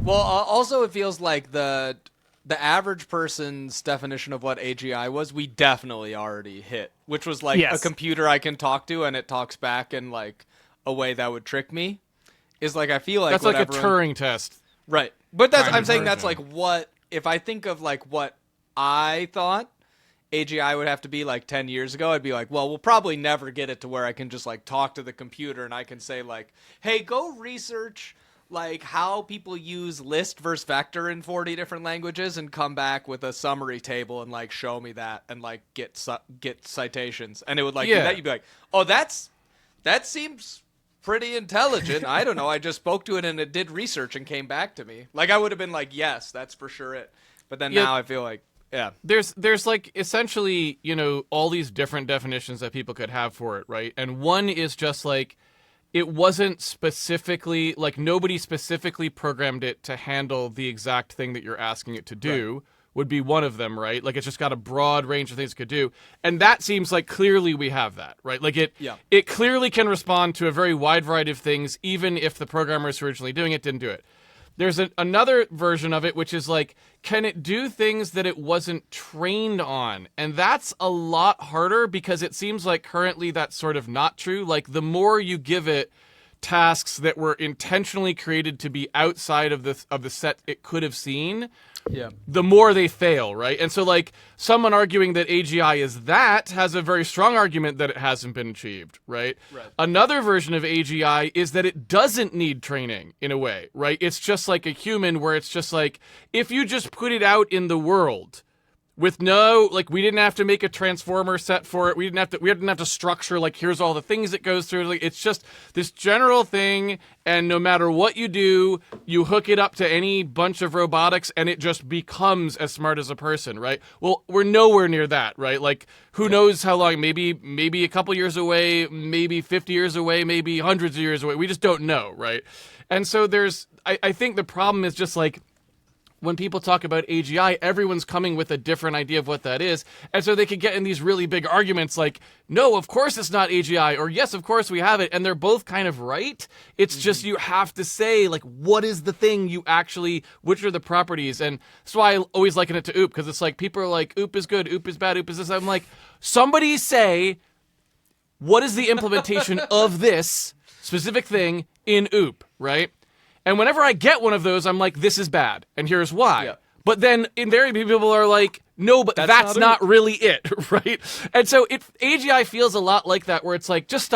Well, also it feels like the average person's definition of what AGI was, we definitely already hit, which was like a computer I can talk to and it talks back in like a way that would trick me. Is like I feel like that's like a Turing test, right? But that's I'm saying that's like what if I think of like what I thought AGI would have to be like 10 years ago, I'd be like, well, we'll probably never get it to where I can just like talk to the computer and I can say like, hey, go research like how people use list versus vector in 40 different languages and come back with a summary table and like show me that and like get citations. And it would like do that. You'd be like, oh, that seems pretty intelligent. I don't know. I just spoke to it and it did research and came back to me. Like I would have been like, yes, that's for sure it. But then now I feel like, yeah. There's like essentially, all these different definitions that people could have for it, right? And one is just like it wasn't specifically like nobody specifically programmed it to handle the exact thing that you're asking it to do. Right. Would be one of them, right? Like it's just got a broad range of things it could do. And that seems like clearly we have that, right? Like it clearly can respond to a very wide variety of things, even if the programmers originally doing it didn't do it. There's another version of it, which is like, can it do things that it wasn't trained on? And that's a lot harder because it seems like currently that's sort of not true. Like the more you give it tasks that were intentionally created to be outside of the set it could have seen, the more they fail, right? And so like someone arguing that AGI is that has a very strong argument that it hasn't been achieved, right? Another version of AGI is that it doesn't need training in a way, right? It's just like a human where it's just like, if you just put it out in the world with no, like we didn't have to make a transformer set for it. We didn't have to structure like here's all the things it goes through. Like it's just this general thing, and no matter what you do, you hook it up to any bunch of robotics and it just becomes as smart as a person, right? Well, we're nowhere near that, right? Like who knows how long, maybe a couple years away, maybe 50 years away, maybe hundreds of years away. We just don't know, right? And so I think the problem is just like, when people talk about AGI, everyone's coming with a different idea of what that is. And so they could get in these really big arguments like, no, of course it's not AGI, or yes, of course we have it. And they're both kind of right. It's just you have to say, like, what is the thing you actually, which are the properties? And that's why I always liken it to OOP, because it's like people are like, OOP is good, OOP is bad, OOP is this. I'm like, somebody say, what is the implementation of this specific thing in OOP, right? And whenever I get one of those, I'm like, this is bad, and here's why. Yeah. But then invariably people are like, no, but that's not really it, right? And so AGI feels a lot like that, where it's like, just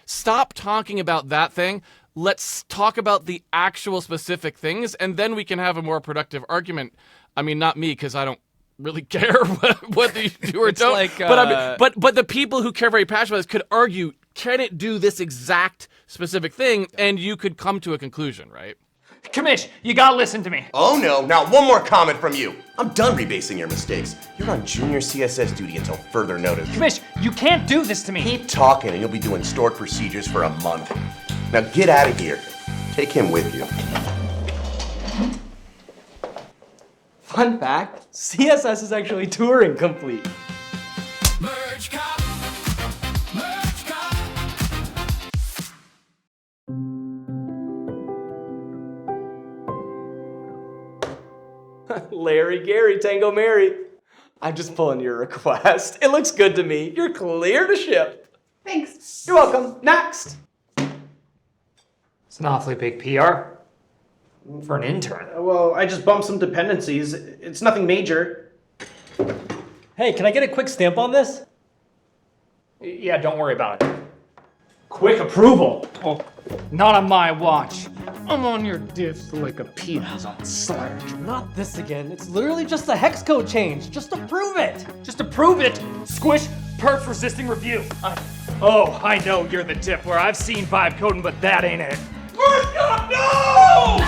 stop talking about that thing. Let's talk about the actual specific things, and then we can have a more productive argument. I mean, not me, because I don't really care what you do or don't. Like, but the people who care very passionately about this could argue, can it do this exact specific thing? And you could come to a conclusion, right? Commish, you gotta listen to me. Oh no, not one more comment from you. I'm done rebasing your mistakes. You're on junior CSS duty until further notice. Commish, you can't do this to me. Keep talking and you'll be doing stored procedures for a month. Now get out of here. Take him with you. Fun fact, CSS is actually Turing complete. Merge cop. Larry, Gary, Tango, Mary. I'm just pulling your request. It looks good to me. You're clear to ship. Thanks. You're welcome. Next. It's an awfully big PR for an intern. Well, I just bumped some dependencies. It's nothing major. Hey, can I get a quick stamp on this? Yeah, don't worry about it. Quick approval. Oh, not on my watch. I'm on your diffs like a penis on sludge. Not this again. It's literally just a hex code change. Just approve it. Just to prove it, squish perf resisting review. I know you're the tip where I've seen vibe coding, but that ain't it. No!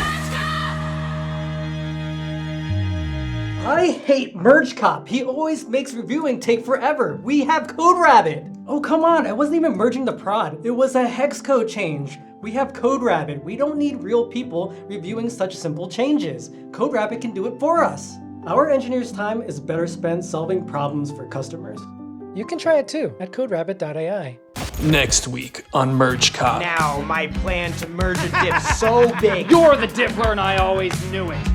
I hate Merge Cop. He always makes reviewing take forever. We have Code Rabbit. Oh, come on. I wasn't even merging the prod. It was a hex code change. We have Code Rabbit. We don't need real people reviewing such simple changes. Code Rabbit can do it for us. Our engineers' time is better spent solving problems for customers. You can try it too at coderabbit.ai. Next week on Merge Cop. Now my plan to merge a dip so big. You're the dipper and I always knew it.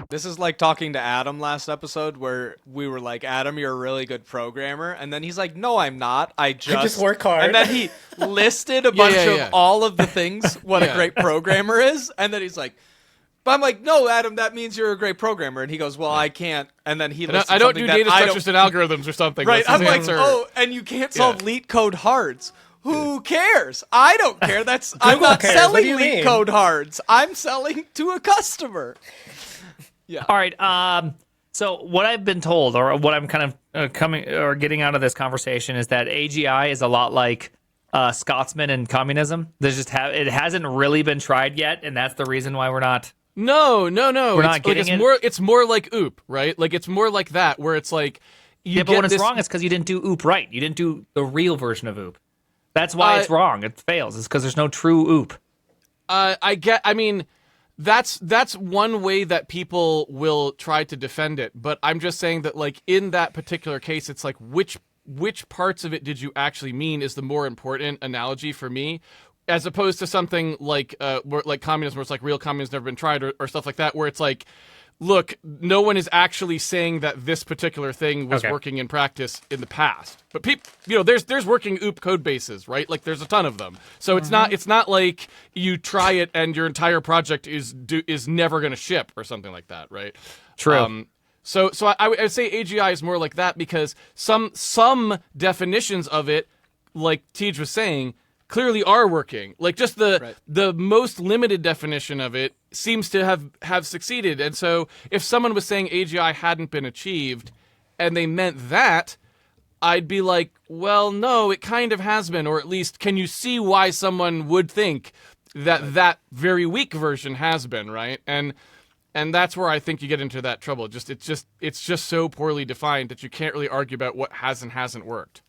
This is like talking to Adam last episode where we were like, Adam, you're a really good programmer. And then he's like, no, I'm not. I just work hard. And then he listed a bunch of all of the things what a great programmer is. And then he's like, but I'm like, no, Adam, that means you're a great programmer. And he goes, well, I can't. And then he listed I don't do something that data I structures and algorithms or something. Right. That's I'm his like, answer. oh, and you can't solve leet code hards. Who cares? I don't care. I'm not cares. selling What do you leet mean? code hards. I'm selling to a customer. All right. So what I've been told, or what I'm kind of getting out of this conversation, is that AGI is a lot like Scotsman and communism. It hasn't really been tried yet, and that's the reason why we're not. No. We're not getting it. It's more like OOP, right? Like it's more like that, where it's like But when it's wrong, it's because you didn't do OOP right. You didn't do the real version of OOP. That's why it's wrong. It fails. It's because there's no true OOP. I mean, that's one way that people will try to defend it. But I'm just saying that, like, in that particular case, it's like which parts of it did you actually mean is the more important analogy for me, as opposed to something like communism, where it's like real communism never been tried, or stuff like that, where it's like, look, no one is actually saying that this particular thing was working in practice in the past. But there's working OOP code bases, right? Like there's a ton of them. So it's not like you try it and your entire project is never going to ship or something like that, right? True. So I would say AGI is more like that, because some definitions of it, like Tej was saying, clearly are working. Like just the most limited definition of it seems to have succeeded. And so if someone was saying AGI hadn't been achieved and they meant that, I'd be like, well, no, it kind of has been, or at least can you see why someone would think that very weak version has been, right? And that's where I think you get into that trouble. It's just so poorly defined that you can't really argue about what has and hasn't worked.